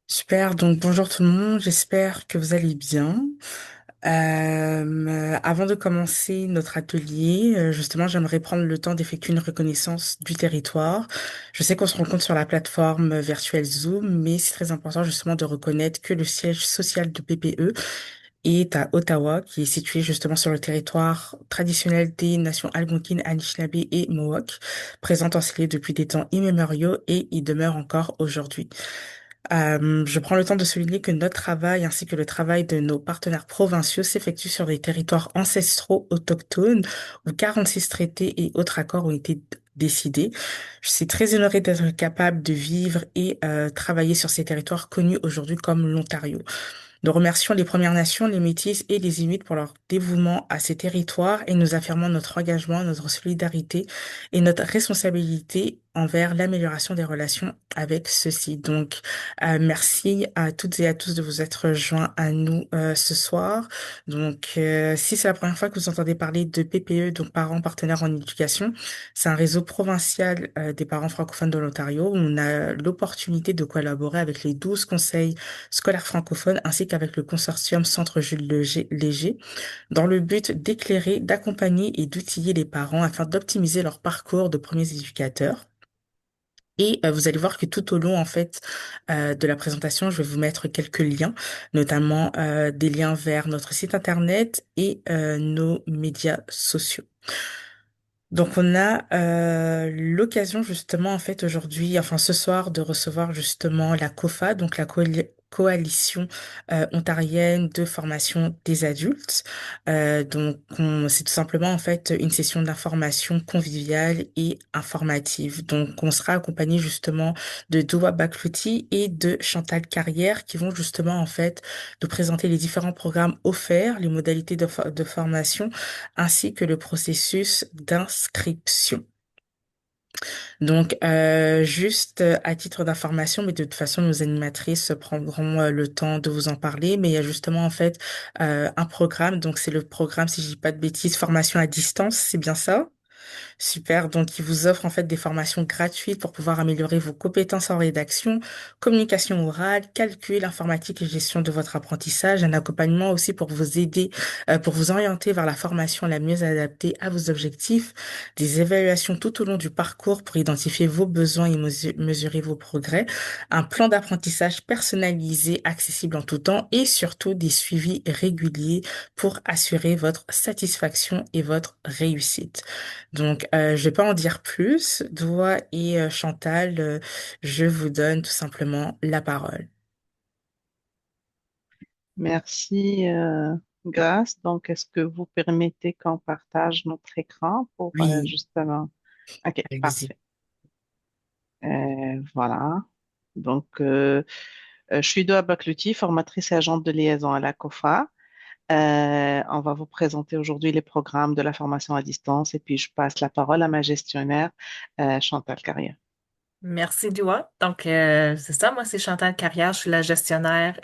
Super, donc bonjour tout le monde, j'espère que vous allez bien. Avant de commencer notre atelier, justement, j'aimerais prendre le temps d'effectuer une reconnaissance du territoire. Je sais qu'on se rencontre sur la plateforme virtuelle Zoom, mais c'est très important justement de reconnaître que le siège social de PPE est à Ottawa, qui est situé justement sur le territoire traditionnel des nations algonquines, Anishinaabe et Mohawk, présente ensoleillée depuis des temps immémoriaux et y demeure encore aujourd'hui. Je prends le temps de souligner que notre travail ainsi que le travail de nos partenaires provinciaux s'effectue sur des territoires ancestraux autochtones où 46 traités et autres accords ont été décidés. Je suis très honorée d'être capable de vivre et travailler sur ces territoires connus aujourd'hui comme l'Ontario. Nous remercions les Premières Nations, les Métis et les Inuits pour leur dévouement à ces territoires et nous affirmons notre engagement, notre solidarité et notre responsabilité envers l'amélioration des relations avec ceux-ci. Donc, merci à toutes et à tous de vous être joints à nous ce soir. Donc, si c'est la première fois que vous entendez parler de PPE, donc Parents Partenaires en Éducation, c'est un réseau provincial des parents francophones de l'Ontario. On a l'opportunité de collaborer avec les 12 conseils scolaire francophone ainsi qu'avec le consortium Centre Jules Léger dans le but d'éclairer, d'accompagner et d'outiller les parents afin d'optimiser leur parcours de premiers éducateurs. Et vous allez voir que tout au long, en fait, de la présentation, je vais vous mettre quelques liens, notamment des liens vers notre site internet et nos médias sociaux. Donc on a l'occasion justement en fait aujourd'hui, enfin ce soir, de recevoir justement la COFA, donc la coalition ontarienne de formation des adultes. C'est tout simplement en fait une session d'information conviviale et informative. Donc on sera accompagné justement de Doua Baklouti et de Chantal Carrière qui vont justement en fait nous présenter les différents programmes offerts, les modalités de formation ainsi que le processus d'inscription. Donc, juste à titre d'information, mais de toute façon, nos animatrices prendront le temps de vous en parler. Mais il y a justement en fait un programme. Donc, c'est le programme, si je dis pas de bêtises, formation à distance. C'est bien ça? Super. Donc, il vous offre en fait des formations gratuites pour pouvoir améliorer vos compétences en rédaction, communication orale, calcul, informatique et gestion de votre apprentissage. Un accompagnement aussi pour vous aider, pour vous orienter vers la formation la mieux adaptée à vos objectifs. Des évaluations tout au long du parcours pour identifier vos besoins et mesurer vos progrès. Un plan d'apprentissage personnalisé, accessible en tout temps et surtout des suivis réguliers pour assurer votre satisfaction et votre réussite. Donc, je vais pas en dire plus. Doua et Chantal, je vous donne tout simplement la parole. Merci, Grace. Donc, est-ce que vous permettez qu'on partage notre écran pour Oui, justement... OK, allez-y. parfait. Voilà. Donc, je suis Doa Baklouti, formatrice et agente de liaison à la COFA. On va vous présenter aujourd'hui les programmes de la formation à distance et puis je passe la parole à ma gestionnaire, Chantal Carrière. Merci, Dua. Donc, c'est ça, moi, c'est Chantal Carrière. Je suis la gestionnaire,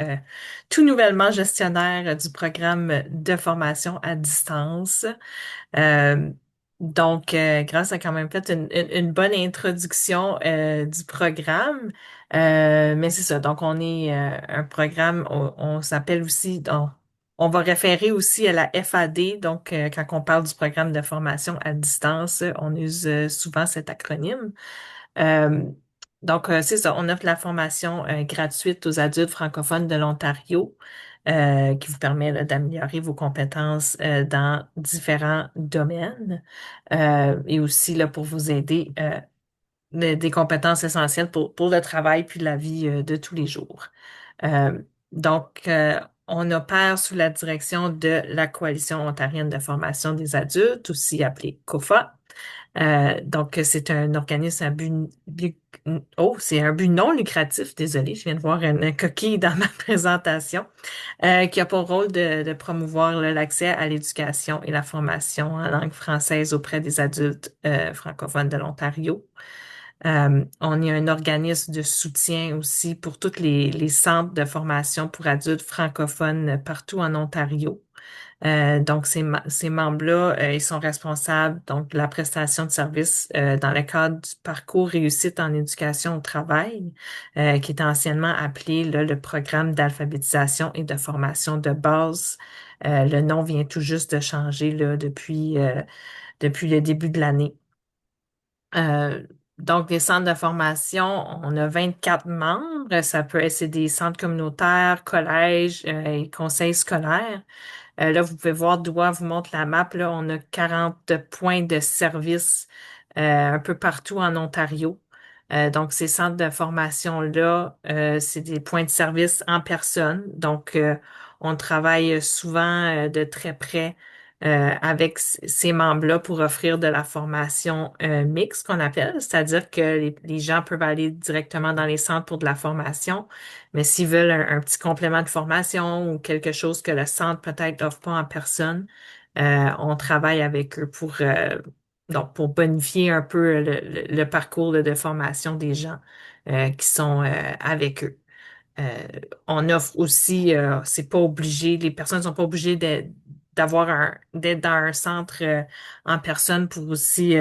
tout nouvellement gestionnaire du programme de formation à distance. Euh, Grâce à quand même fait une bonne introduction du programme. Mais c'est ça. Donc, on est un programme, on s'appelle aussi, on va référer aussi à la FAD. Donc, quand on parle du programme de formation à distance, on use souvent cet acronyme. Euh, c'est ça, on offre la formation gratuite aux adultes francophones de l'Ontario qui vous permet là, d'améliorer vos compétences dans différents domaines et aussi là, pour vous aider des compétences essentielles pour le travail puis la vie de tous les jours. Euh, on opère sous la direction de la Coalition ontarienne de formation des adultes, aussi appelée COFA. C'est un organisme à c'est un but non lucratif, désolé, je viens de voir une coquille dans ma présentation, qui a pour rôle de promouvoir là, l'accès à l'éducation et la formation en langue française auprès des adultes francophones de l'Ontario. On est un organisme de soutien aussi pour tous les centres de formation pour adultes francophones partout en Ontario. Donc, ces membres-là, ils sont responsables donc de la prestation de services dans le cadre du parcours réussite en éducation au travail, qui est anciennement appelé là, le programme d'alphabétisation et de formation de base. Le nom vient tout juste de changer là, depuis le début de l'année. Euh, donc, les centres de formation, on a 24 membres. Ça peut être c'est des centres communautaires, collèges et conseils scolaires. Là, vous pouvez voir, doigt vous montre la map. Là, on a 40 points de service un peu partout en Ontario. Donc, ces centres de formation-là, c'est des points de service en personne. Donc, on travaille souvent de très près avec ces membres-là pour offrir de la formation mixte qu'on appelle, c'est-à-dire que les gens peuvent aller directement dans les centres pour de la formation, mais s'ils veulent un petit complément de formation ou quelque chose que le centre peut-être n'offre pas en personne, on travaille avec eux donc pour bonifier un peu le parcours là, de formation des gens qui sont avec eux. Euh, on offre aussi, c'est pas obligé, les personnes sont pas obligées d'être dans un centre en personne pour aussi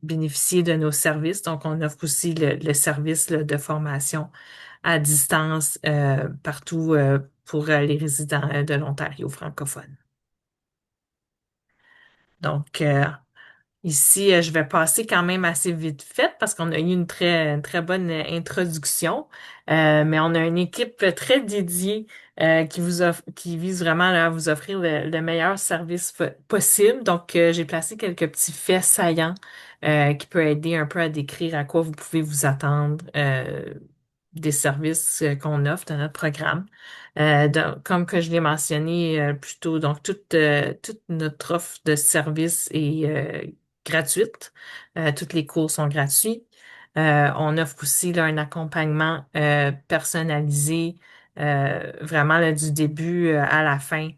bénéficier de nos services. Donc, on offre aussi le service là, de formation à distance partout pour les résidents de l'Ontario francophone. Donc, ici, je vais passer quand même assez vite fait parce qu'on a eu une très bonne introduction, mais on a une équipe très dédiée qui vise vraiment là, à vous offrir le meilleur service possible. Donc, j'ai placé quelques petits faits saillants qui peuvent aider un peu à décrire à quoi vous pouvez vous attendre des services qu'on offre dans notre programme. Comme que je l'ai mentionné plus tôt, donc toute notre offre de services est gratuite. Tous les cours sont gratuits. On offre aussi là, un accompagnement personnalisé, vraiment là, du début à la fin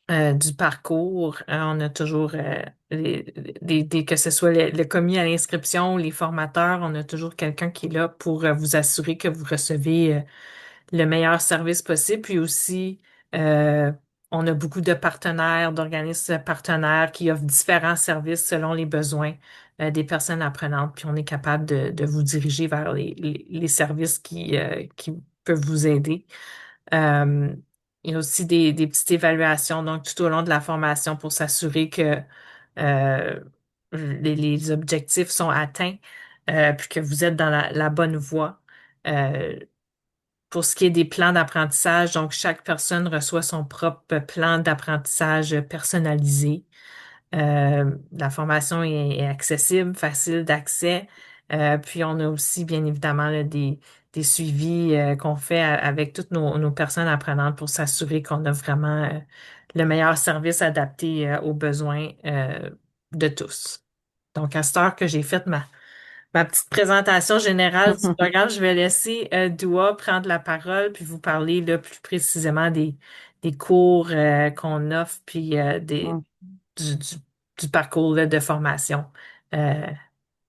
du parcours. On a toujours que ce soit le commis à l'inscription ou les formateurs, on a toujours quelqu'un qui est là pour vous assurer que vous recevez le meilleur service possible. Puis aussi, euh, on a beaucoup de partenaires, d'organismes partenaires qui offrent différents services selon les besoins des personnes apprenantes. Puis on est capable de vous diriger vers les services qui peuvent vous aider. Euh, il y a aussi des petites évaluations, donc tout au long de la formation pour s'assurer que euh, les objectifs sont atteints, puis que vous êtes dans la bonne voie. Euh, pour ce qui est des plans d'apprentissage, donc chaque personne reçoit son propre plan d'apprentissage personnalisé. La formation est accessible, facile d'accès. Puis on a aussi bien évidemment là, des suivis qu'on fait avec toutes nos personnes apprenantes pour s'assurer qu'on a vraiment le meilleur service adapté aux besoins de tous. Donc à cette heure que j'ai fait ma petite présentation générale du programme, je vais laisser Doua prendre la parole puis vous parler là, plus précisément des cours qu'on offre puis du, du, du parcours là, de formation euh,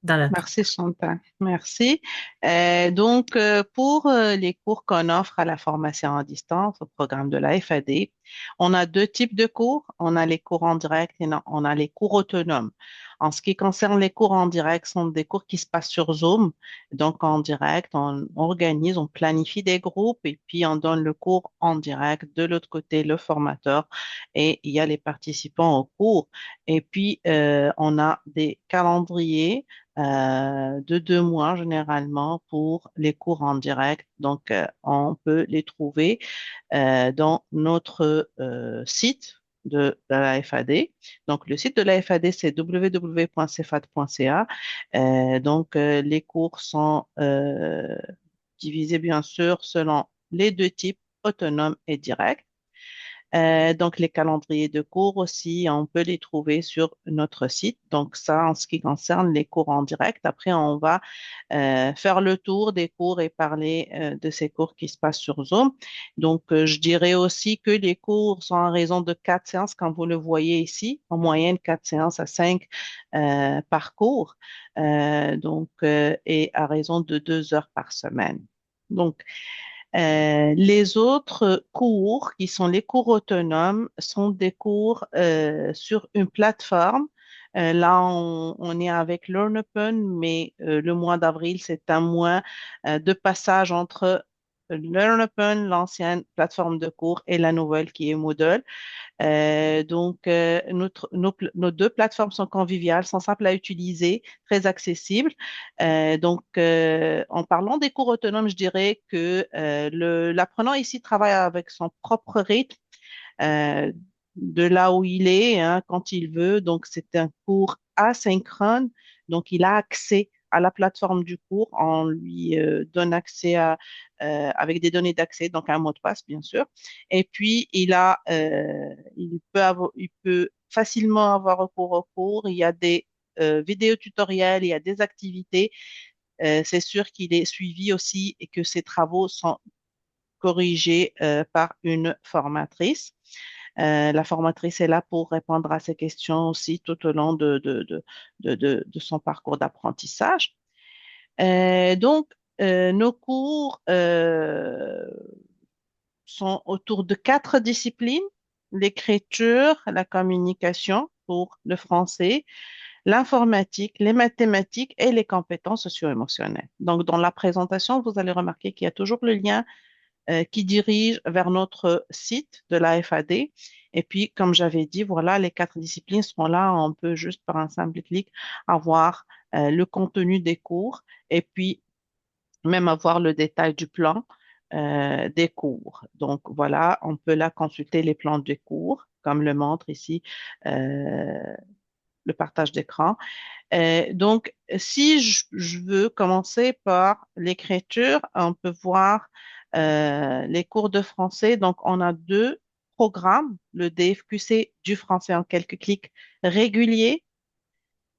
dans notre programme. Merci Chantal, merci. Pour les cours qu'on offre à la formation à distance au programme de la FAD, on a deux types de cours. On a les cours en direct et on a les cours autonomes. En ce qui concerne les cours en direct, ce sont des cours qui se passent sur Zoom. Donc en direct, on organise, on planifie des groupes et puis on donne le cours en direct. De l'autre côté, le formateur et il y a les participants au cours. Et puis, on a des calendriers de 2 mois généralement pour les cours en direct. Donc, on peut les trouver dans notre site de la FAD. Donc, le site de la FAD, c'est www.cefad.ca. Les cours sont divisés, bien sûr, selon les deux types, autonome et direct. Donc, les calendriers de cours aussi, on peut les trouver sur notre site. Donc, ça, en ce qui concerne les cours en direct. Après, on va faire le tour des cours et parler de ces cours qui se passent sur Zoom. Donc, je dirais aussi que les cours sont en raison de 4 séances, quand vous le voyez ici, en moyenne 4 séances à 5 par cours. Et à raison de 2 heures par semaine. Donc, Les autres cours, qui sont les cours autonomes, sont des cours sur une plateforme. Là, on est avec LearnOpen, mais le mois d'avril, c'est un mois de passage entre LearnOpen, l'ancienne plateforme de cours, et la nouvelle qui est Moodle. Nos deux plateformes sont conviviales, sont simples à utiliser, très accessibles. En parlant des cours autonomes, je dirais que l'apprenant ici travaille avec son propre rythme, euh, de là où il est, hein, quand il veut. Donc, c'est un cours asynchrone. Donc, il a accès à la plateforme du cours. On lui donne accès avec des données d'accès, donc un mot de passe, bien sûr. Et puis, il peut facilement avoir recours au cours. Il y a des vidéos tutoriels, il y a des activités. C'est sûr qu'il est suivi aussi et que ses travaux sont corrigés par une formatrice. La formatrice est là pour répondre à ces questions aussi tout au long de son parcours d'apprentissage. Donc, nos cours sont autour de quatre disciplines: l'écriture, la communication pour le français, l'informatique, les mathématiques et les compétences socio-émotionnelles. Donc, dans la présentation, vous allez remarquer qu'il y a toujours le lien qui dirige vers notre site de la FAD. Et puis, comme j'avais dit, voilà, les quatre disciplines sont là. On peut juste par un simple clic avoir le contenu des cours et puis même avoir le détail du plan des cours. Donc, voilà, on peut là consulter les plans des cours, comme le montre ici le partage d'écran. Si je veux commencer par l'écriture, on peut voir les cours de français. Donc, on a deux programmes, le DFQC du français en quelques clics régulier,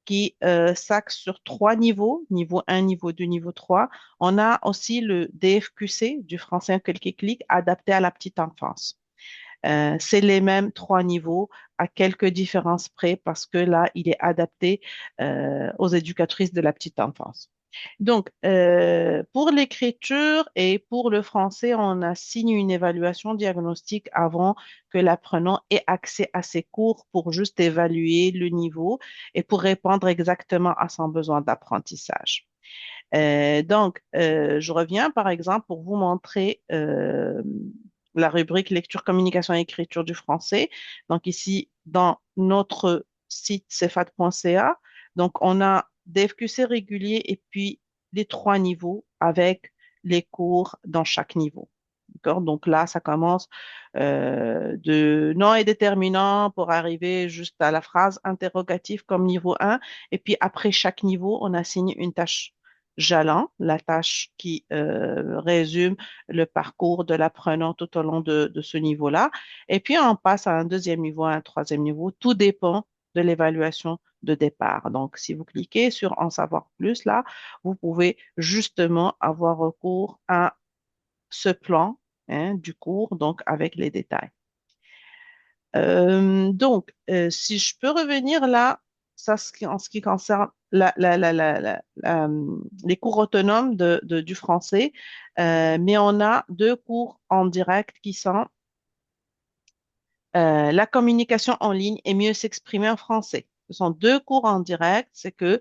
qui s'axe sur trois niveaux, niveau 1, niveau 2, niveau 3. On a aussi le DFQC du français en quelques clics adapté à la petite enfance. C'est les mêmes trois niveaux à quelques différences près parce que là, il est adapté aux éducatrices de la petite enfance. Donc, pour l'écriture et pour le français, on assigne une évaluation diagnostique avant que l'apprenant ait accès à ses cours pour juste évaluer le niveau et pour répondre exactement à son besoin d'apprentissage. Je reviens par exemple pour vous montrer la rubrique lecture, communication et écriture du français. Donc ici, dans notre site cefat.ca, donc on a des FQC réguliers et puis les trois niveaux avec les cours dans chaque niveau. D'accord? Donc là, ça commence de nom et déterminant pour arriver juste à la phrase interrogative comme niveau 1. Et puis après chaque niveau, on assigne une tâche jalon, la tâche qui résume le parcours de l'apprenant tout au long de ce niveau-là. Et puis on passe à un deuxième niveau, à un troisième niveau. Tout dépend de l'évaluation de départ. Donc, si vous cliquez sur En savoir plus, là, vous pouvez justement avoir recours à ce plan, hein, du cours, donc avec les détails. Si je peux revenir là, ça, en ce qui concerne les cours autonomes du français, mais on a deux cours en direct qui sont la communication en ligne et mieux s'exprimer en français. Ce sont deux cours en direct, c'est que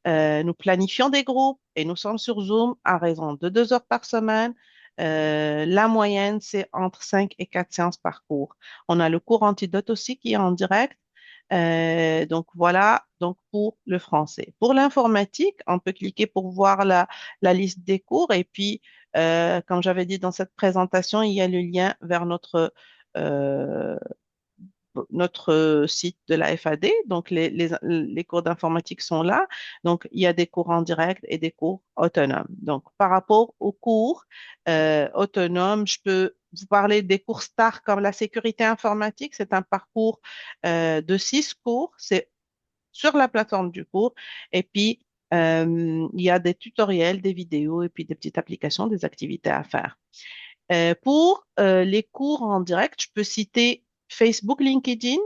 nous planifions des groupes et nous sommes sur Zoom à raison de 2 heures par semaine. La moyenne, c'est entre 5 et 4 séances par cours. On a le cours Antidote aussi qui est en direct. Donc voilà, donc pour le français. Pour l'informatique, on peut cliquer pour voir la liste des cours et puis, comme j'avais dit dans cette présentation, il y a le lien vers euh, notre site de la FAD. Donc, les cours d'informatique sont là. Donc, il y a des cours en direct et des cours autonomes. Donc, par rapport aux cours autonomes, je peux vous parler des cours STAR comme la sécurité informatique. C'est un parcours de 6 cours. C'est sur la plateforme du cours. Et puis, il y a des tutoriels, des vidéos et puis des petites applications, des activités à faire. Pour les cours en direct, je peux citer Facebook, LinkedIn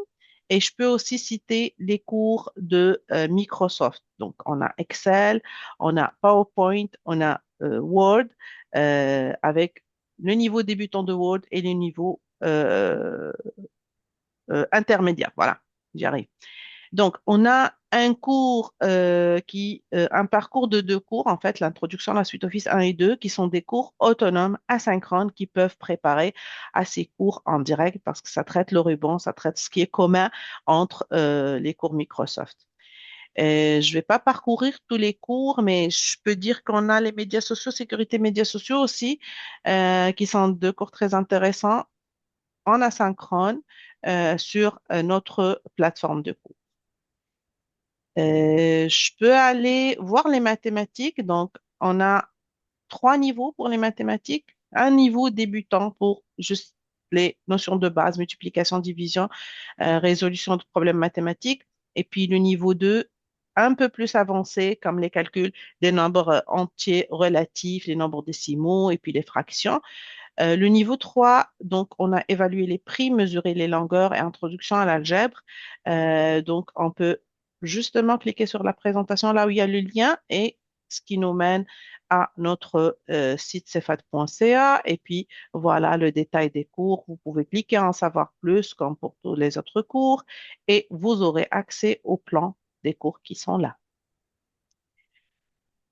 et je peux aussi citer les cours de Microsoft. Donc, on a Excel, on a PowerPoint, on a Word avec le niveau débutant de Word et le niveau intermédiaire. Voilà, j'y arrive. Donc, on a un cours un parcours de 2 cours, en fait, l'introduction à la suite Office 1 et 2, qui sont des cours autonomes, asynchrones, qui peuvent préparer à ces cours en direct parce que ça traite le ruban, ça traite ce qui est commun entre les cours Microsoft. Je ne vais pas parcourir tous les cours, mais je peux dire qu'on a les médias sociaux, sécurité médias sociaux aussi, qui sont 2 cours très intéressants en asynchrone sur notre plateforme de cours. Je peux aller voir les mathématiques. Donc, on a 3 niveaux pour les mathématiques. Un niveau débutant pour juste les notions de base, multiplication, division, résolution de problèmes mathématiques. Et puis le niveau 2, un peu plus avancé, comme les calculs des nombres entiers relatifs, les nombres décimaux et puis les fractions. Le niveau 3, donc, on a évalué les prix, mesuré les longueurs et introduction à l'algèbre. Donc, on peut justement cliquer sur la présentation là où il y a le lien et ce qui nous mène à notre site cefat.ca. Et puis, voilà le détail des cours. Vous pouvez cliquer en savoir plus, comme pour tous les autres cours, et vous aurez accès au plan des cours qui sont là.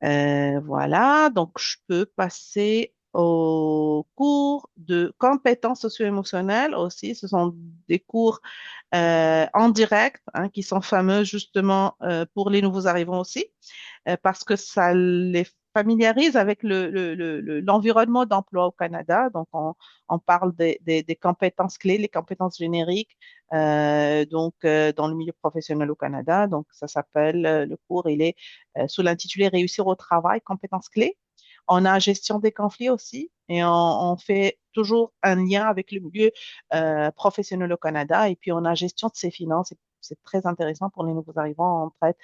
Voilà, donc je peux passer aux cours de compétences socio-émotionnelles aussi. Ce sont des cours en direct hein, qui sont fameux justement pour les nouveaux arrivants aussi parce que ça les familiarise avec l'environnement d'emploi au Canada. Donc, on parle des compétences clés, les compétences génériques, dans le milieu professionnel au Canada. Donc, ça s'appelle, le cours, il est sous l'intitulé Réussir au travail, compétences clés. On a gestion des conflits aussi et on fait toujours un lien avec le milieu professionnel au Canada. Et puis, on a gestion de ses finances. C'est très intéressant pour les nouveaux arrivants. On traite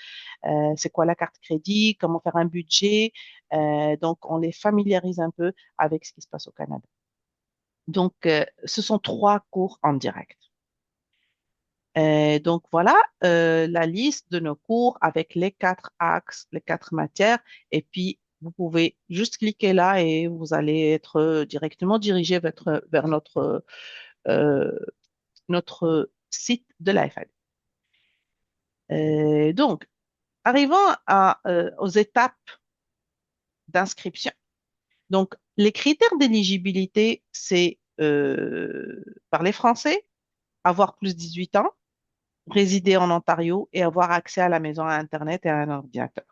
c'est quoi la carte crédit, comment faire un budget. Donc, on les familiarise un peu avec ce qui se passe au Canada. Donc, ce sont 3 cours en direct. Donc, voilà la liste de nos cours avec les 4 axes, les 4 matières. Et puis, vous pouvez juste cliquer là et vous allez être directement dirigé vers euh, notre site de la FAD. Donc, arrivons aux étapes d'inscription. Donc, les critères d'éligibilité, c'est parler français, avoir plus de 18 ans, résider en Ontario et avoir accès à la maison à Internet et à un ordinateur.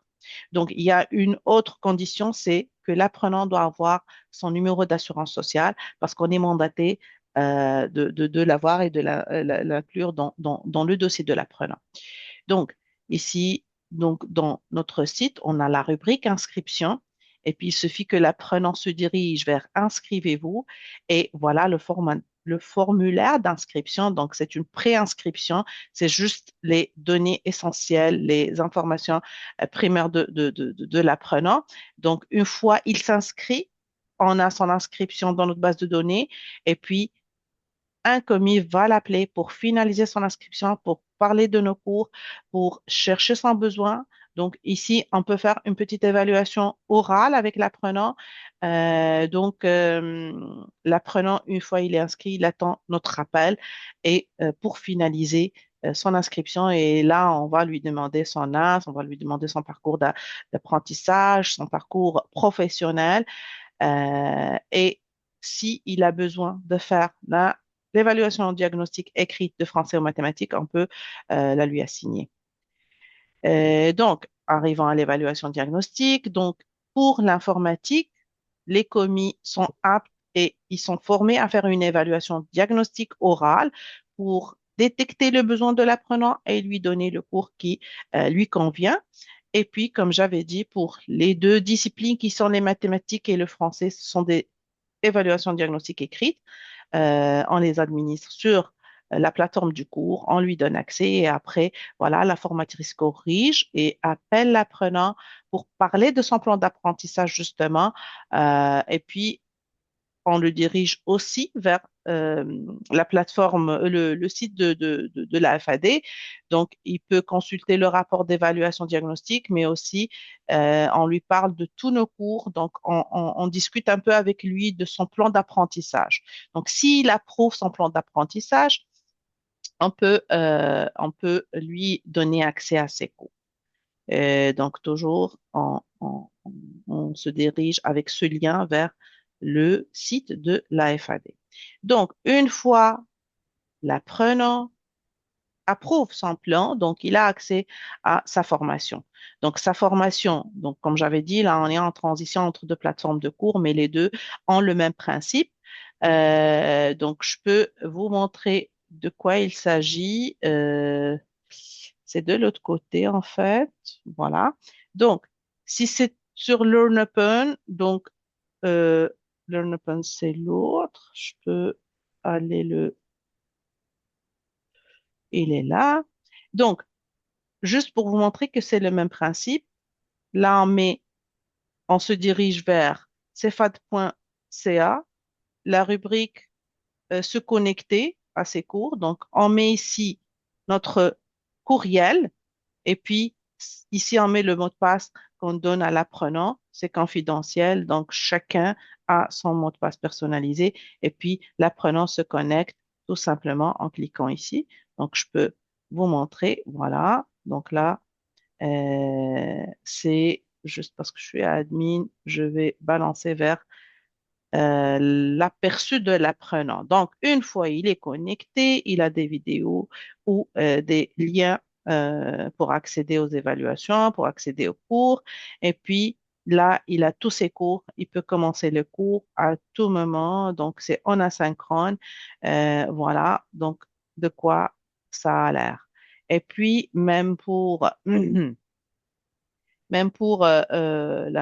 Donc, il y a une autre condition, c'est que l'apprenant doit avoir son numéro d'assurance sociale parce qu'on est mandaté de l'avoir et de l'inclure dans le dossier de l'apprenant. Donc, ici, donc, dans notre site, on a la rubrique inscription. Et puis, il suffit que l'apprenant se dirige vers inscrivez-vous. Et voilà le formulaire d'inscription. Donc, c'est une préinscription. C'est juste les données essentielles, les informations primaires de l'apprenant. Donc, une fois il s'inscrit, on a son inscription dans notre base de données. Et puis, un commis va l'appeler pour finaliser son inscription, pour parler de nos cours, pour chercher son besoin. Donc ici, on peut faire une petite évaluation orale avec l'apprenant. L'apprenant, une fois il est inscrit, il attend notre appel et pour finaliser son inscription. Et là, on va lui demander son âge, on va lui demander son parcours d'apprentissage, son parcours professionnel. Et s'il a besoin de faire l'évaluation diagnostique écrite de français ou mathématiques, on peut la lui assigner. Donc, arrivant à l'évaluation diagnostique, donc pour l'informatique, les commis sont aptes et ils sont formés à faire une évaluation diagnostique orale pour détecter le besoin de l'apprenant et lui donner le cours qui lui convient. Et puis, comme j'avais dit, pour les 2 disciplines qui sont les mathématiques et le français, ce sont des évaluations diagnostiques écrites. On les administre sur la plateforme du cours, on lui donne accès et après, voilà, la formatrice corrige et appelle l'apprenant pour parler de son plan d'apprentissage justement. Et puis, on le dirige aussi vers la plateforme, le site de la FAD. Donc, il peut consulter le rapport d'évaluation diagnostique, mais aussi on lui parle de tous nos cours. Donc, on discute un peu avec lui de son plan d'apprentissage. Donc, s'il approuve son plan d'apprentissage, on peut lui donner accès à ses cours. Donc, toujours, on se dirige avec ce lien vers le site de la FAD. Donc, une fois l'apprenant approuve son plan, donc il a accès à sa formation. Donc, sa formation, donc, comme j'avais dit, là, on est en transition entre deux plateformes de cours, mais les deux ont le même principe. Donc, je peux vous montrer de quoi il s'agit. C'est de l'autre côté, en fait. Voilà. Donc, si c'est sur LearnUpon, donc euh, LearnUpon, c'est l'autre. Je peux aller il est là. Donc, juste pour vous montrer que c'est le même principe, là, on se dirige vers cefad.ca, la rubrique se connecter à ces cours. Donc, on met ici notre courriel et puis ici, on met le mot de passe qu'on donne à l'apprenant. C'est confidentiel, donc chacun a son mot de passe personnalisé et puis l'apprenant se connecte tout simplement en cliquant ici. Donc, je peux vous montrer. Voilà. Donc là, c'est juste parce que je suis admin, je vais balancer vers l'aperçu de l'apprenant. Donc, une fois il est connecté, il a des vidéos ou des liens pour accéder aux évaluations, pour accéder aux cours. Et puis, là, il a tous ses cours. Il peut commencer le cours à tout moment. Donc, c'est en asynchrone. Voilà. Donc, de quoi ça a l'air. Et puis, même pour la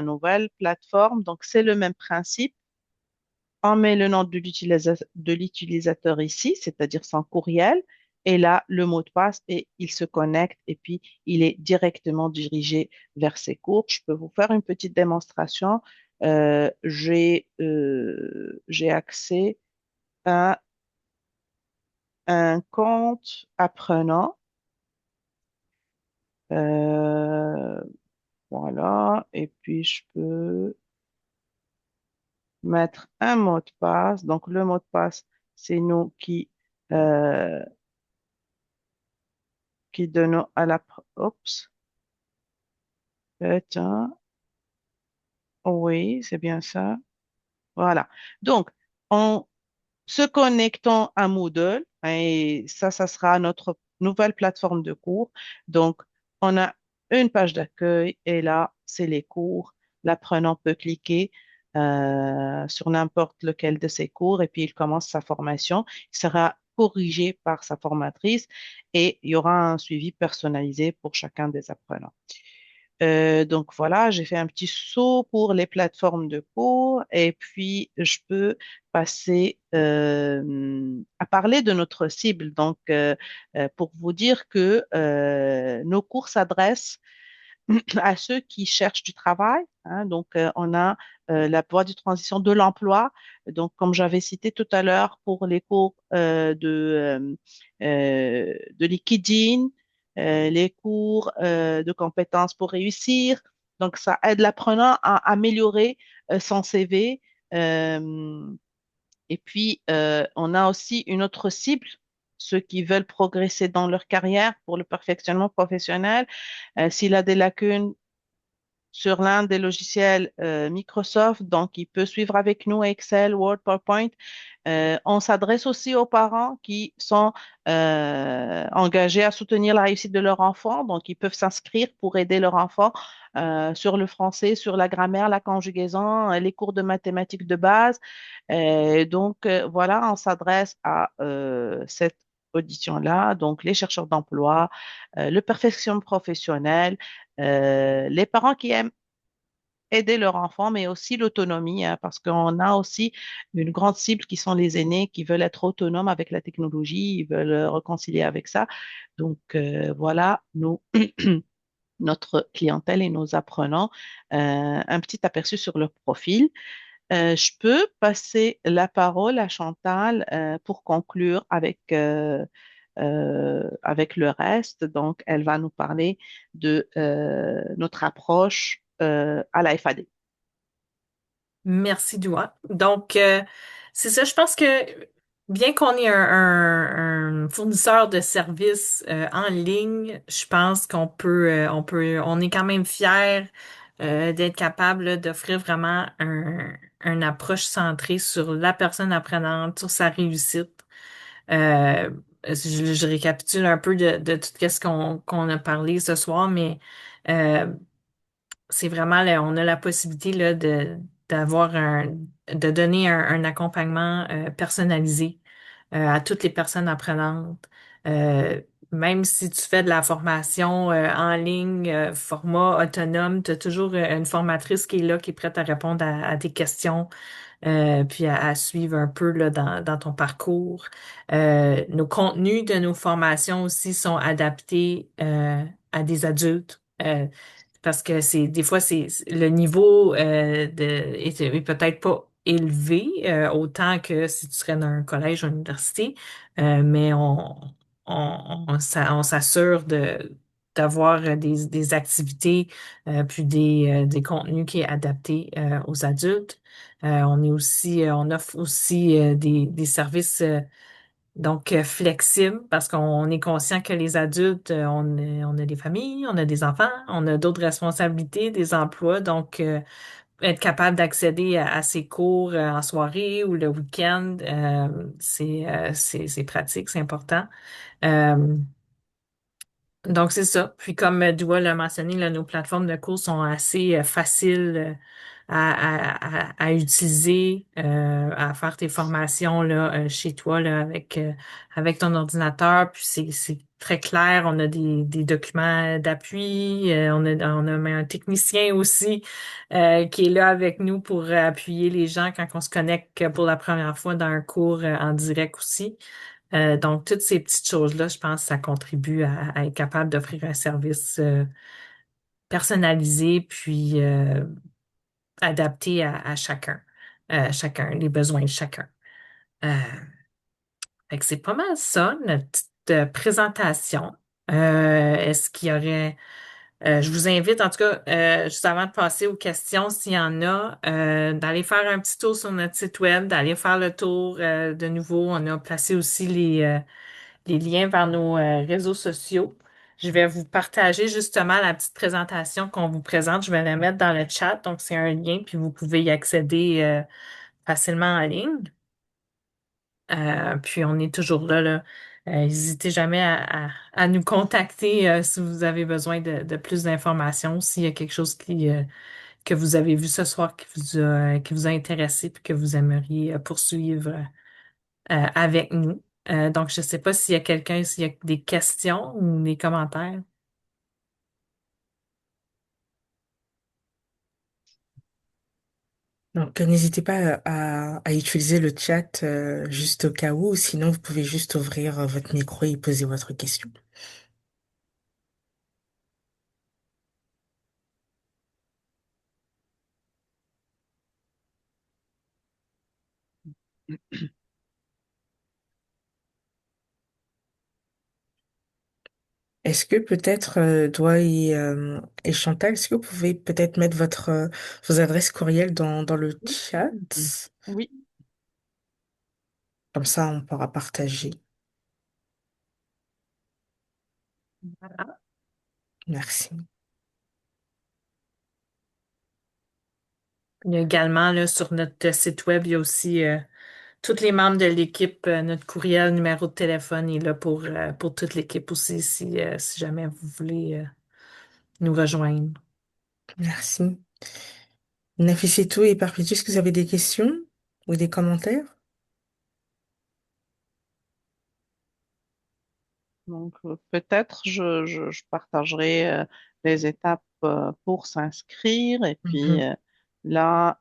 nouvelle plateforme, donc c'est le même principe. On met le nom de l'utilisateur ici, c'est-à-dire son courriel, et là, le mot de passe, et il se connecte, et puis il est directement dirigé vers ses cours. Je peux vous faire une petite démonstration. J'ai accès à un compte apprenant. Euh, voilà, et puis je peux mettre un mot de passe. Donc, le mot de passe, c'est nous qui donnons à la... Oups, tiens, oui, c'est bien ça. Voilà. Donc, en se connectant à Moodle, et ça sera notre nouvelle plateforme de cours. Donc, on a une page d'accueil et là, c'est les cours. L'apprenant peut cliquer sur n'importe lequel de ces cours et puis il commence sa formation. Il sera corrigé par sa formatrice et il y aura un suivi personnalisé pour chacun des apprenants. Donc voilà, j'ai fait un petit saut pour les plateformes de cours et puis je peux passer à parler de notre cible. Donc, pour vous dire que nos cours s'adressent à ceux qui cherchent du travail, hein. Donc, on a la voie de transition de l'emploi. Donc, comme j'avais cité tout à l'heure, pour les cours de liquidine, les cours de compétences pour réussir. Donc, ça aide l'apprenant à améliorer son CV. euh, et puis, on a aussi une autre cible, ceux qui veulent progresser dans leur carrière pour le perfectionnement professionnel. S'il a des lacunes sur l'un des logiciels Microsoft, donc il peut suivre avec nous Excel, Word, PowerPoint. On s'adresse aussi aux parents qui sont engagés à soutenir la réussite de leur enfant, donc ils peuvent s'inscrire pour aider leur enfant sur le français, sur la grammaire, la conjugaison, les cours de mathématiques de base. Donc voilà, on s'adresse à cette audition-là, donc les chercheurs d'emploi, le perfectionnement professionnel, les parents qui aiment aider leur enfant, mais aussi l'autonomie, hein, parce qu'on a aussi une grande cible qui sont les aînés qui veulent être autonomes avec la technologie, ils veulent réconcilier avec ça. Donc voilà, nous, notre clientèle et nos apprenants, un petit aperçu sur leur profil. Je peux passer la parole à Chantal pour conclure avec le reste. Donc, elle va nous parler de notre approche à la FAD. Merci, Doua. Donc, c'est ça, je pense que bien qu'on ait un fournisseur de services en ligne, je pense on est quand même fier d'être capable là, d'offrir vraiment une approche centrée sur la personne apprenante, sur sa réussite. Je récapitule un peu de tout ce qu'on a parlé ce soir, mais euh, c'est vraiment là, on a la possibilité là, de donner un accompagnement personnalisé à toutes les personnes apprenantes. Euh, Même si tu fais de la formation en ligne, format autonome, tu as toujours une formatrice qui est là, qui est prête à répondre à tes questions, puis à suivre un peu là, dans ton parcours. Nos contenus de nos formations aussi sont adaptés à des adultes. Parce que c'est des fois le niveau est peut-être pas élevé autant que si tu serais dans un collège ou une université, mais on s'assure d'avoir des activités puis des contenus qui est adaptés aux adultes. On offre aussi des services flexible parce qu'on est conscient que les adultes, on a des familles, on a des enfants, on a d'autres responsabilités, des emplois. Être capable d'accéder à ces cours en soirée ou le week-end, c'est pratique, c'est important. Euh, donc, c'est ça. Puis, comme Dua l'a mentionné, là, nos plateformes de cours sont assez faciles à utiliser, à faire tes formations là, chez toi là, avec ton ordinateur. Puis, c'est très clair. On a des documents d'appui. On a même un technicien aussi qui est là avec nous pour appuyer les gens quand on se connecte pour la première fois dans un cours en direct aussi. Donc, toutes ces petites choses-là, je pense, ça contribue à être capable d'offrir un service personnalisé puis adapté chacun, les besoins de chacun. Euh, Fait que c'est pas mal ça, notre petite présentation. Est-ce qu'il y aurait... je vous invite, en tout cas, juste avant de passer aux questions, s'il y en a, d'aller faire un petit tour sur notre site web, d'aller faire le tour de nouveau. On a placé aussi les liens vers nos réseaux sociaux. Je vais vous partager justement la petite présentation qu'on vous présente. Je vais la mettre dans le chat. Donc, c'est un lien, puis vous pouvez y accéder facilement en ligne. Puis, on est toujours là, là. N'hésitez jamais à nous contacter si vous avez besoin de plus d'informations, s'il y a quelque chose que vous avez vu ce soir qui vous a intéressé puis que vous aimeriez poursuivre avec nous. Donc, je ne sais pas s'il y a des questions ou des commentaires. Donc, n'hésitez pas à utiliser le chat juste au cas où, sinon vous pouvez juste ouvrir votre micro et poser votre question. Est-ce que peut-être, toi et Chantal, est-ce que vous pouvez peut-être mettre vos adresses courriel dans le Oui. chat? Oui. Comme ça, on pourra partager. Voilà. Merci. Il y a également là, sur notre site web, il y a aussi tous les membres de l'équipe, notre courriel, numéro de téléphone est là pour toute l'équipe aussi, si jamais vous voulez nous rejoindre. Merci. Nafissatou et Parpétu, est-ce que vous avez des questions ou des commentaires? Donc, peut-être je partagerai les étapes pour s'inscrire. Et puis Mhm. là,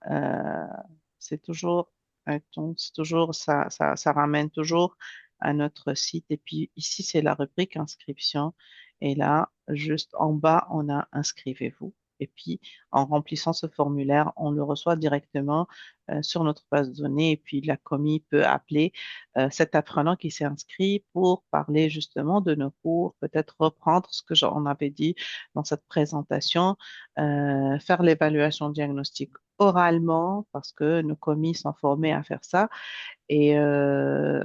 c'est toujours, c'est toujours ça ramène toujours à notre site. Et puis ici, c'est la rubrique inscription. Et là, juste en bas, on a inscrivez-vous. Et puis, en remplissant ce formulaire, on le reçoit directement sur notre base de données. Et puis, la commis peut appeler cet apprenant qui s'est inscrit pour parler justement de nos cours, peut-être reprendre ce que j'en avais dit dans cette présentation, faire l'évaluation diagnostique oralement parce que nos commis sont formés à faire ça et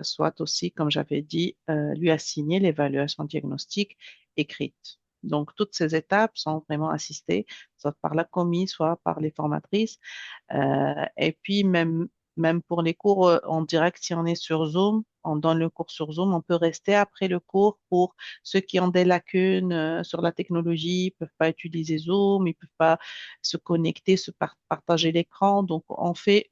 soit aussi, comme j'avais dit, lui assigner l'évaluation diagnostique écrite. Donc, toutes ces étapes sont vraiment assistées, soit par la commis, soit par les formatrices. Et puis, même pour les cours en direct, si on est sur Zoom, on donne le cours sur Zoom, on peut rester après le cours pour ceux qui ont des lacunes sur la technologie, ils peuvent pas utiliser Zoom, ils peuvent pas se connecter, partager l'écran. Donc, on fait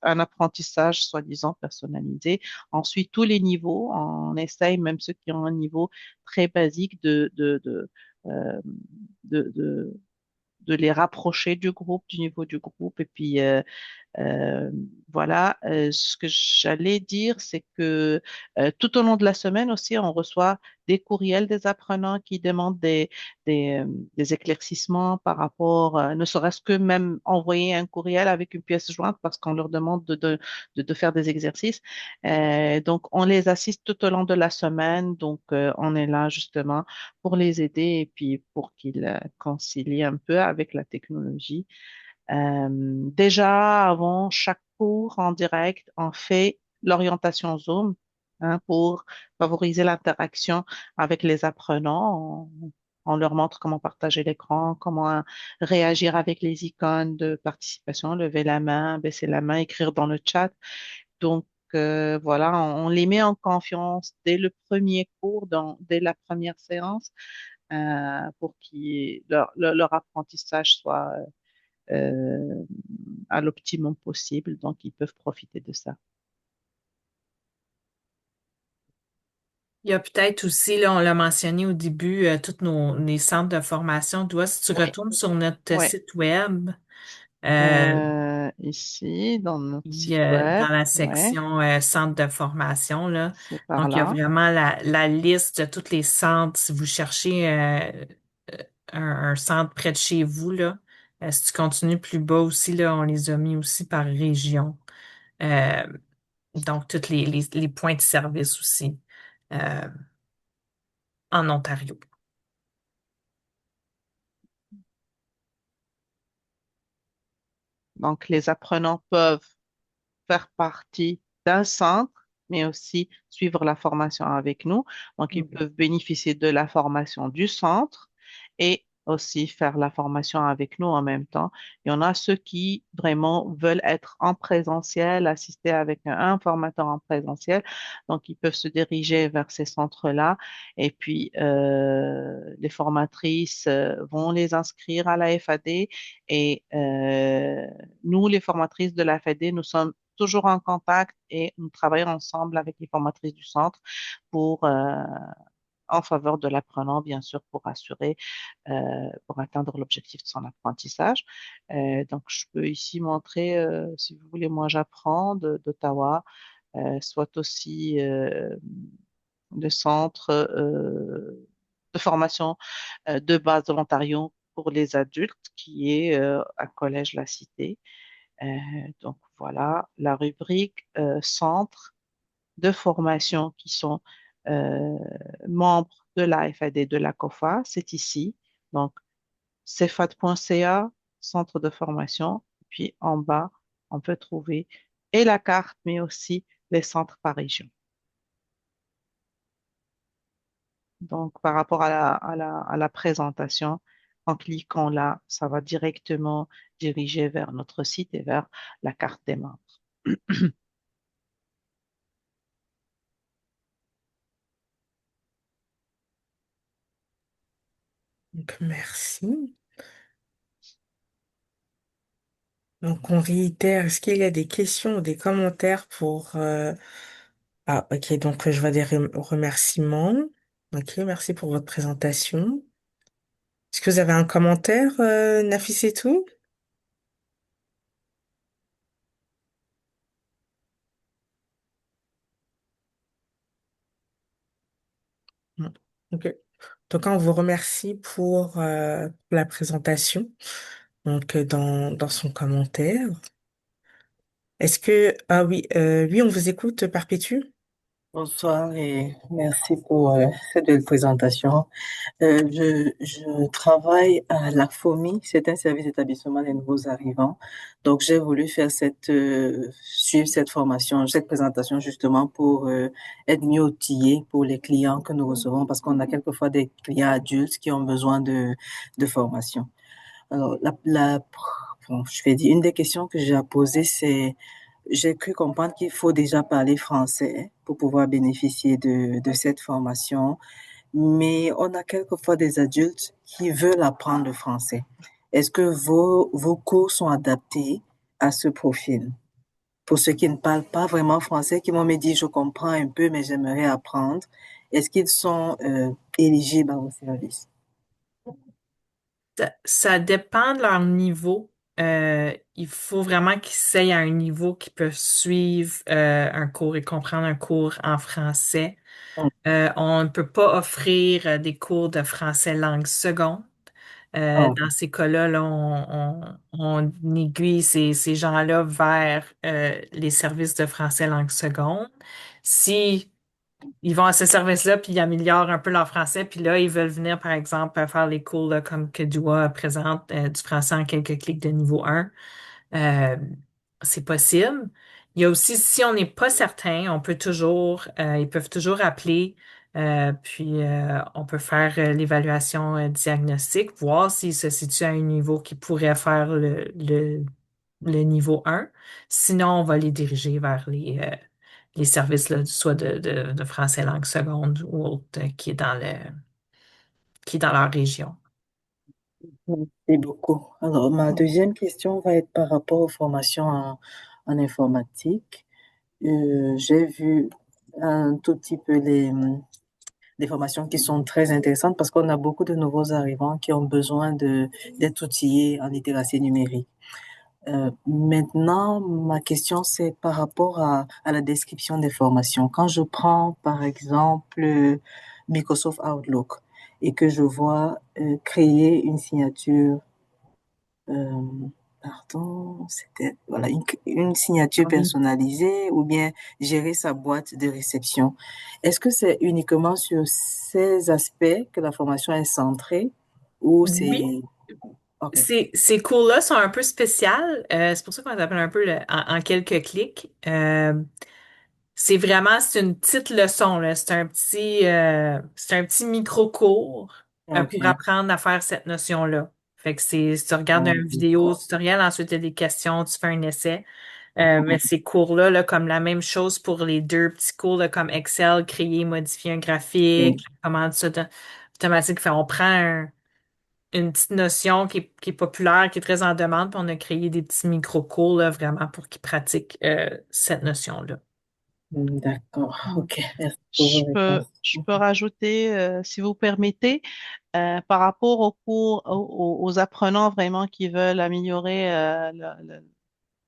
un apprentissage soi-disant personnalisé. Ensuite, tous les niveaux, on essaye, même ceux qui ont un niveau très basique, euh, de, de, de les rapprocher du groupe, du niveau du groupe. Et puis, euh, voilà, ce que j'allais dire, c'est que tout au long de la semaine aussi, on reçoit des courriels des apprenants qui demandent des, euh, des éclaircissements par rapport, ne serait-ce que même envoyer un courriel avec une pièce jointe parce qu'on leur demande de faire des exercices. Donc, on les assiste tout au long de la semaine. Donc, on est là justement pour les aider et puis pour qu'ils concilient un peu avec la technologie. Déjà, avant chaque cours en direct, on fait l'orientation Zoom pour favoriser l'interaction avec les apprenants. On leur montre comment partager l'écran, comment réagir avec les icônes de participation, lever la main, baisser la main, écrire dans le chat. Donc, voilà, on les met en confiance dès le premier cours, dès la première séance, pour que leur apprentissage soit euh, à l'optimum possible. Donc, ils peuvent profiter de ça. Il y a peut-être aussi, là, on l'a mentionné au début, tous les centres de formation. Toi, si tu Oui, retournes sur notre oui. site web, euh, Ici, dans notre il y site a web, dans la ouais, section centre de formation, là, c'est par donc il y a là. vraiment la liste de tous les centres. Si vous cherchez un centre près de chez vous, là, si tu continues plus bas aussi, là, on les a mis aussi par région. Euh, donc, tous les points de service aussi euh, en Ontario. Donc, les apprenants peuvent faire partie d'un centre, mais aussi suivre la formation avec nous. Donc, ils peuvent bénéficier de la formation du centre et aussi faire la formation avec nous en même temps. Il y en a ceux qui vraiment veulent être en présentiel, assister avec un formateur en présentiel. Donc, ils peuvent se diriger vers ces centres-là. Et puis, les formatrices vont les inscrire à la FAD et nous, les formatrices de la FED, nous sommes toujours en contact et nous travaillons ensemble avec les formatrices du centre pour, en faveur de l'apprenant, bien sûr, pour assurer, pour atteindre l'objectif de son apprentissage. Donc, je peux ici montrer, si vous voulez, moi j'apprends d'Ottawa, soit aussi le centre de formation de base de l'Ontario pour les adultes qui est à Collège La Cité. Euh, donc voilà, la rubrique centre de formation qui sont euh, membres de la FAD de la COFA, c'est ici. Donc cefad.ca, centre de formation. Puis en bas, on peut trouver et la carte, mais aussi les centres par région. Donc par rapport à la présentation, en cliquant là, ça va directement diriger vers notre site et vers la carte des membres. Donc, merci. Donc, on réitère, est-ce qu'il y a des questions ou des commentaires pour... Ah, ok, donc je vois des remerciements. Ok, merci pour votre présentation. Est-ce que vous avez un commentaire, Nafis et tout? Non. Ok. Donc, on vous remercie pour la présentation, donc dans son commentaire. Ah oui, oui, on vous écoute, Perpétue. Bonsoir et merci pour cette belle présentation. Je travaille à la FOMI, c'est un service d'établissement des nouveaux arrivants. Donc, j'ai voulu faire suivre cette formation, cette présentation justement pour être mieux outillé pour les clients que nous recevons parce qu'on a quelquefois des clients adultes qui ont besoin de formation. Alors, bon, je vais dire, une des questions que j'ai à poser, j'ai cru comprendre qu'il faut déjà parler français pour pouvoir bénéficier de cette formation, mais on a quelquefois des adultes qui veulent apprendre le français. Est-ce que vos cours sont adaptés à ce profil? Pour ceux qui ne parlent pas vraiment français, qui m'ont me dit, je comprends un peu, mais j'aimerais apprendre, est-ce qu'ils sont éligibles à vos services? Ça dépend de leur niveau. Il faut vraiment qu'ils s'aillent à un niveau qu'ils peuvent suivre un cours et comprendre un cours en français. On ne peut pas offrir des cours de français langue seconde. Ah, Dans ces cas-là, là, on aiguille ces gens-là vers les services de français langue seconde. Si ils vont à ce service-là, puis ils améliorent un peu leur français, puis là, ils veulent venir, par exemple, faire les cours là, comme que Dua présente, du français en quelques clics de niveau 1. Euh, c'est possible. Il y a aussi, si on n'est pas certain, ils peuvent toujours appeler, puis on peut faire l'évaluation diagnostique, voir s'ils se situent à un niveau qui pourrait faire le niveau 1. Sinon, on va les diriger vers les services là, soit de français langue seconde ou autre qui est dans leur région. merci beaucoup. Alors, ma deuxième question va être par rapport aux formations en informatique. J'ai vu un tout petit peu des formations qui sont très intéressantes parce qu'on a beaucoup de nouveaux arrivants qui ont besoin d'être outillés en littératie numérique. Maintenant, ma question, c'est par rapport à la description des formations. Quand je prends, par exemple, Microsoft Outlook et que je vois créer une signature, euh, pardon, c'était voilà une signature Oui. personnalisée ou bien gérer sa boîte de réception. Est-ce que c'est uniquement sur ces aspects que la formation est centrée ou Oui, c'est... OK. ces cours-là sont un peu spéciales. C'est pour ça qu'on les appelle un peu en quelques clics. C'est une petite leçon, là. C'est un petit micro-cours pour OK. apprendre à faire cette notion-là. Fait que si tu regardes une vidéo tutoriel, ensuite tu as des questions, tu fais un essai. Mais ces cours-là, là, comme la même chose pour les deux petits cours, là, comme Excel, créer, modifier un graphique, OK. comment ça automatique. Fait, on prend une petite notion qui est populaire, qui est très en demande, puis on a créé des petits micro-cours, là, vraiment pour qu'ils pratiquent cette notion-là. D'accord. Mm. OK. Merci pour vos réponses. Je peux rajouter, si vous permettez, par rapport aux cours, aux apprenants vraiment qui veulent améliorer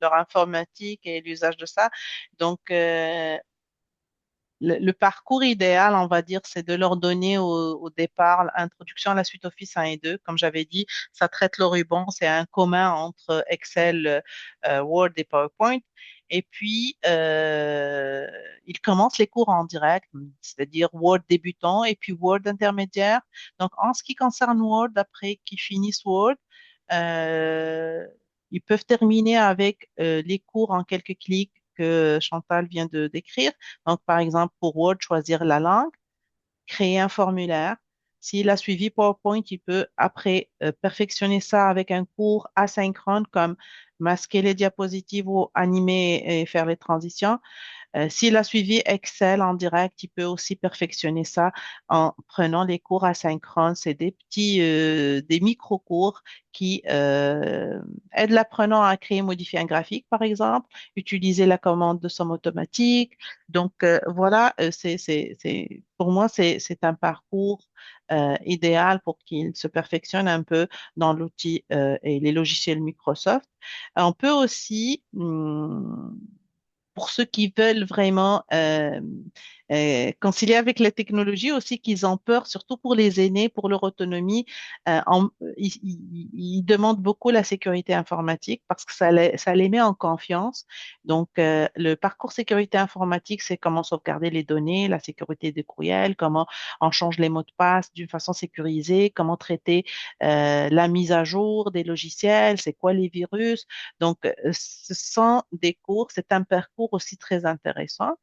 leur informatique et l'usage de ça. Donc, le parcours idéal, on va dire, c'est de leur donner au départ l'introduction à la suite Office 1 et 2. Comme j'avais dit, ça traite le ruban, c'est un commun entre Excel, Word et PowerPoint. Et puis, ils commencent les cours en direct, c'est-à-dire Word débutant et puis Word intermédiaire. Donc, en ce qui concerne Word, après qu'ils finissent Word, euh, ils peuvent terminer avec les cours en quelques clics que Chantal vient de décrire. Donc, par exemple, pour Word, choisir la langue, créer un formulaire. S'il a suivi PowerPoint, il peut après perfectionner ça avec un cours asynchrone comme masquer les diapositives ou animer et faire les transitions. S'il a suivi Excel en direct, il peut aussi perfectionner ça en prenant les cours asynchrones. C'est des micro-cours qui aident l'apprenant à créer et modifier un graphique, par exemple, utiliser la commande de somme automatique. Donc, voilà, pour moi, c'est un parcours idéal pour qu'il se perfectionne un peu dans l'outil et les logiciels Microsoft. On peut aussi, pour ceux qui veulent vraiment concilier avec la technologie aussi qu'ils ont peur, surtout pour les aînés, pour leur autonomie. Ils demandent beaucoup la sécurité informatique parce que ça les met en confiance. Donc, le parcours sécurité informatique, c'est comment sauvegarder les données, la sécurité des courriels, comment on change les mots de passe d'une façon sécurisée, comment traiter la mise à jour des logiciels, c'est quoi les virus. Donc, ce sont des cours, c'est un parcours aussi très intéressant.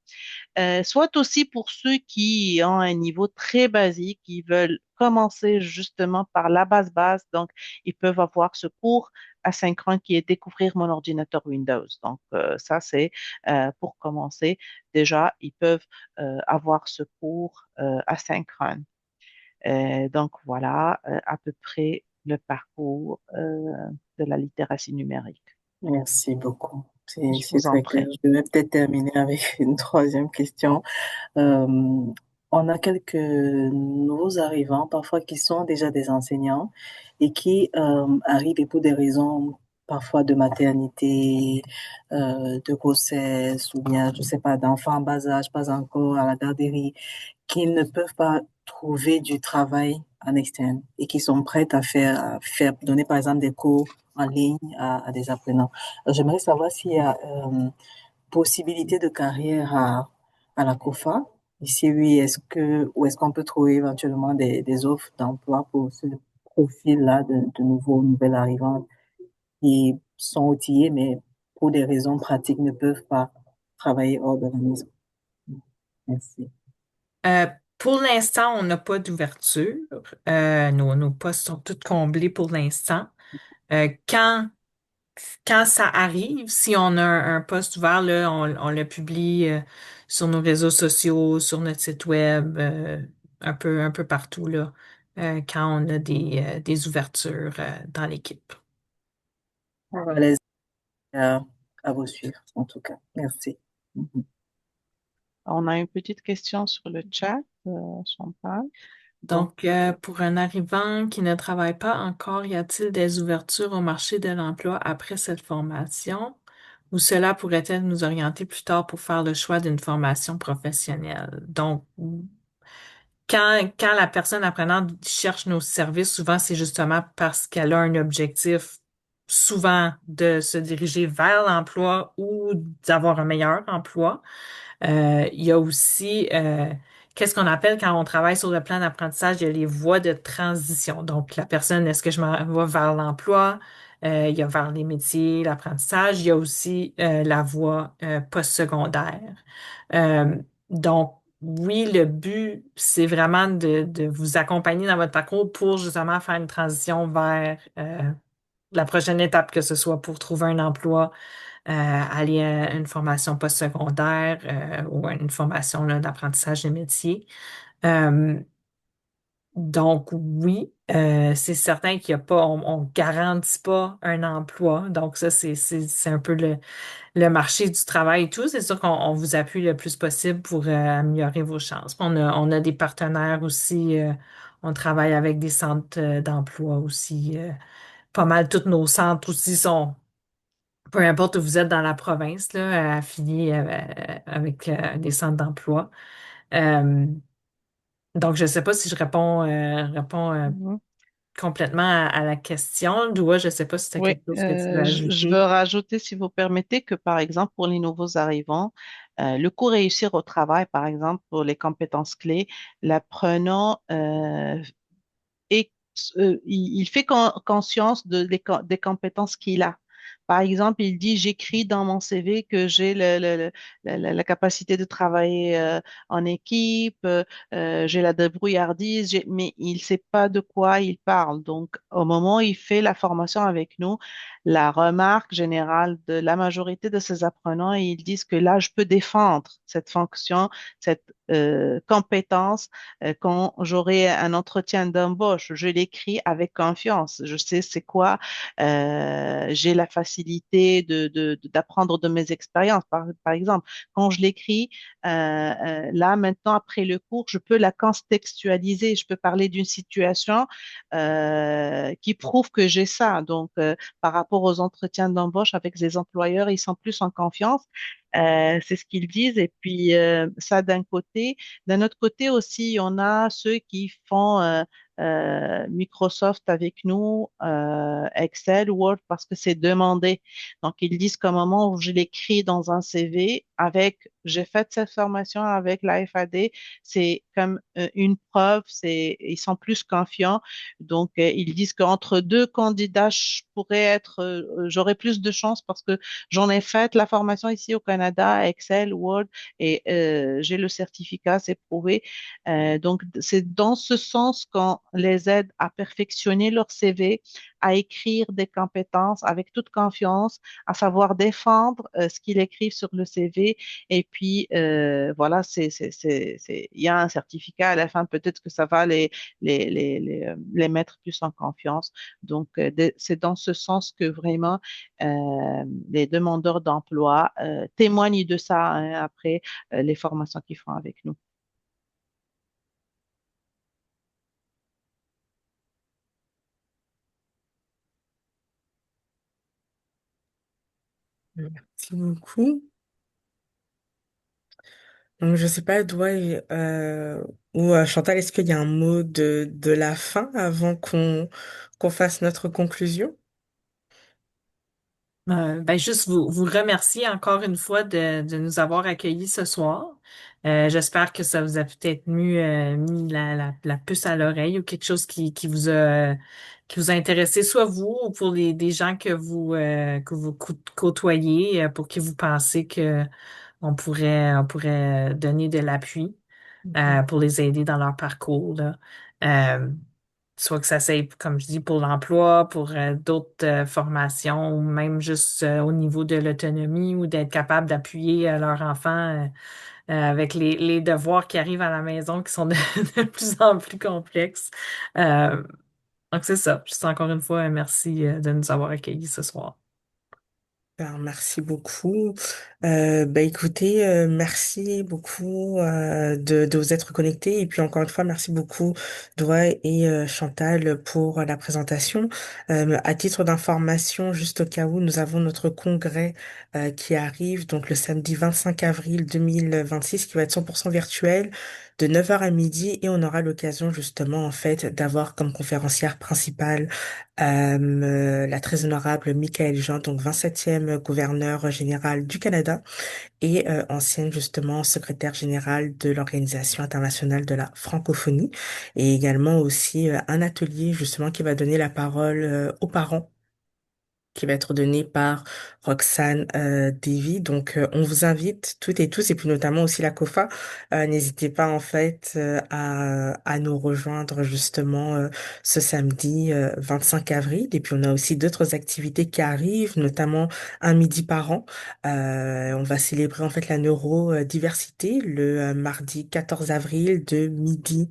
Soit aussi pour ceux qui ont un niveau très basique, qui veulent commencer justement par la base, donc ils peuvent avoir ce cours asynchrone qui est découvrir mon ordinateur Windows. Donc ça, c'est pour commencer. Déjà, ils peuvent avoir ce cours asynchrone. Donc voilà à peu près le parcours de la littératie numérique. Merci beaucoup. Je C'est vous en très clair. prie. Je vais peut-être terminer avec une troisième question. Euh, on a quelques nouveaux arrivants, parfois qui sont déjà des enseignants et qui arrivent et pour des raisons parfois de maternité, de grossesse ou bien, je sais pas, d'enfants en bas âge, pas encore à la garderie, qui ne peuvent pas trouver du travail en externe et qui sont prêtes donner par exemple des cours en ligne à des apprenants. J'aimerais savoir s'il y a possibilité de carrière à la COFA. Et si oui, où est-ce qu'on peut trouver éventuellement des offres d'emploi pour ce profil-là de nouvelles arrivantes qui sont outillés, mais pour des raisons pratiques ne peuvent pas travailler hors de la maison. Merci. Euh, pour l'instant, on n'a pas d'ouverture. Nos postes sont tous comblés pour l'instant. Euh, quand, quand ça arrive, si on a un poste ouvert, là, on le publie sur nos réseaux sociaux, sur notre site web, un peu partout, là, quand on a des ouvertures dans l'équipe. On va les à, à vous suivre, en tout cas. Merci. Mhm. On a une petite question sur le chat, Chantal. Donc, Donc, pour un arrivant qui ne travaille pas encore, y a-t-il des ouvertures au marché de l'emploi après cette formation ou cela pourrait-elle nous orienter plus tard pour faire le choix d'une formation professionnelle? Donc, quand la personne apprenante cherche nos services, souvent c'est justement parce qu'elle a un objectif, souvent de se diriger vers l'emploi ou d'avoir un meilleur emploi. Il y a aussi, qu'est-ce qu'on appelle quand on travaille sur le plan d'apprentissage, il y a les voies de transition. Donc, la personne, est-ce que je m'en vais vers l'emploi? Il y a vers les métiers, l'apprentissage. Il y a aussi la voie postsecondaire. Euh, donc, oui, le but, c'est vraiment de vous accompagner dans votre parcours pour justement faire une transition vers la prochaine étape, que ce soit pour trouver un emploi aller à une formation postsecondaire ou à une formation là, d'apprentissage des métiers. Euh, donc oui, c'est certain qu'il y a pas, on garantit pas un emploi. Donc ça, c'est un peu le marché du travail et tout. C'est sûr qu'on vous appuie le plus possible pour améliorer vos chances. On a des partenaires aussi. On travaille avec des centres d'emploi aussi. Pas mal tous nos centres aussi sont peu importe où vous êtes dans la province, là, affilié avec des centres d'emploi. Euh, donc, je ne sais pas si je réponds mhm. complètement à la question. Doua, je ne sais pas si tu as Oui, quelque chose que tu veux je veux ajouter. rajouter, si vous permettez, que par exemple, pour les nouveaux arrivants, le cours réussir au travail, par exemple, pour les compétences clés, l'apprenant et il fait conscience des compétences qu'il a. Par exemple, il dit, j'écris dans mon CV que j'ai la capacité de travailler en équipe, j'ai la débrouillardise, mais il ne sait pas de quoi il parle. Donc, au moment où il fait la formation avec nous, la remarque générale de la majorité de ses apprenants, ils disent que là, je peux défendre cette fonction, cette compétence quand j'aurai un entretien d'embauche, je l'écris avec confiance. Je sais c'est quoi. J'ai la facilité facilité d'apprendre de mes expériences. Par exemple, quand je l'écris, là, maintenant, après le cours, je peux la contextualiser. Je peux parler d'une situation qui prouve que j'ai ça. Donc, par rapport aux entretiens d'embauche avec les employeurs, ils sont plus en confiance. C'est ce qu'ils disent. Et puis, ça d'un côté. D'un autre côté aussi, on a ceux qui font Microsoft avec nous, Excel, Word, parce que c'est demandé. Donc, ils disent qu'au moment où je l'écris dans un CV, j'ai fait cette formation avec la FAD, c'est comme une preuve, ils sont plus confiants. Donc, ils disent qu'entre deux candidats, j'aurais plus de chance parce que j'en ai fait la formation ici au Canada, Excel, Word, et j'ai le certificat, c'est prouvé. Donc, c'est dans ce sens qu'on les aide à perfectionner leur CV, à écrire des compétences avec toute confiance, à savoir défendre ce qu'ils écrivent sur le CV. Et puis, voilà, il y a un certificat à la fin, peut-être que ça va les mettre plus en confiance. Donc, c'est dans ce sens que vraiment les demandeurs d'emploi témoignent de ça hein, après les formations qu'ils font avec nous. Merci beaucoup. Donc, je sais pas, Doua ou Chantal, est-ce qu'il y a un mot de la fin avant qu'on fasse notre conclusion? Ben juste vous remercier encore une fois de nous avoir accueillis ce soir. J'espère que ça vous a peut-être mis la puce à l'oreille ou quelque chose qui vous a intéressé, soit vous ou pour des gens que vous côtoyez, pour qui vous pensez que on pourrait donner de l'appui Mhm. pour les aider dans leur parcours, là. Euh, Soit que ça soit, comme je dis, pour l'emploi, pour d'autres formations, ou même juste au niveau de l'autonomie ou d'être capable d'appuyer leur enfant avec les devoirs qui arrivent à la maison qui sont de plus en plus complexes. Euh, donc c'est ça. Juste encore une fois, merci de nous avoir accueillis ce soir. Ben, merci beaucoup. Écoutez, merci beaucoup de vous être connectés et puis encore une fois merci beaucoup Doua et Chantal pour la présentation. À titre d'information, juste au cas où, nous avons notre congrès qui arrive donc le samedi 25 avril 2026 qui va être 100% virtuel de 9 heures à midi et on aura l'occasion justement en fait d'avoir comme conférencière principale la très honorable Michaëlle Jean, donc 27e gouverneur général du Canada et ancienne justement secrétaire générale de l'Organisation internationale de la francophonie, et également aussi un atelier justement qui va donner la parole aux parents qui va être donné par Roxane Davy. Donc, on vous invite toutes et tous, et puis notamment aussi la COFA. N'hésitez pas en fait à nous rejoindre justement ce samedi 25 avril. Et puis, on a aussi d'autres activités qui arrivent, notamment un midi par an. On va célébrer en fait la neurodiversité le mardi 14 avril de midi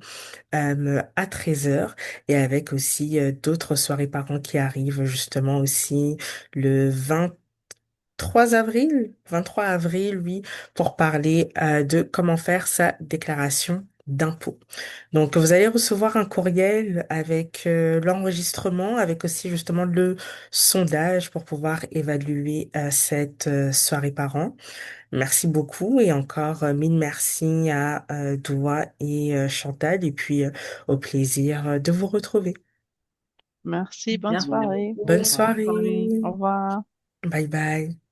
à 13 heures, et avec aussi d'autres soirées parents qui arrivent justement aussi le 23 avril, oui, pour parler de comment faire sa déclaration d'impôt. Donc, vous allez recevoir un courriel avec l'enregistrement, avec aussi justement le sondage pour pouvoir évaluer cette soirée parents. Merci beaucoup et encore mille merci à Doua et Chantal et puis au plaisir de vous retrouver. Merci, bonne Merci soirée. Bonne beaucoup. Bonne soirée. soirée. Au revoir. Bye bye.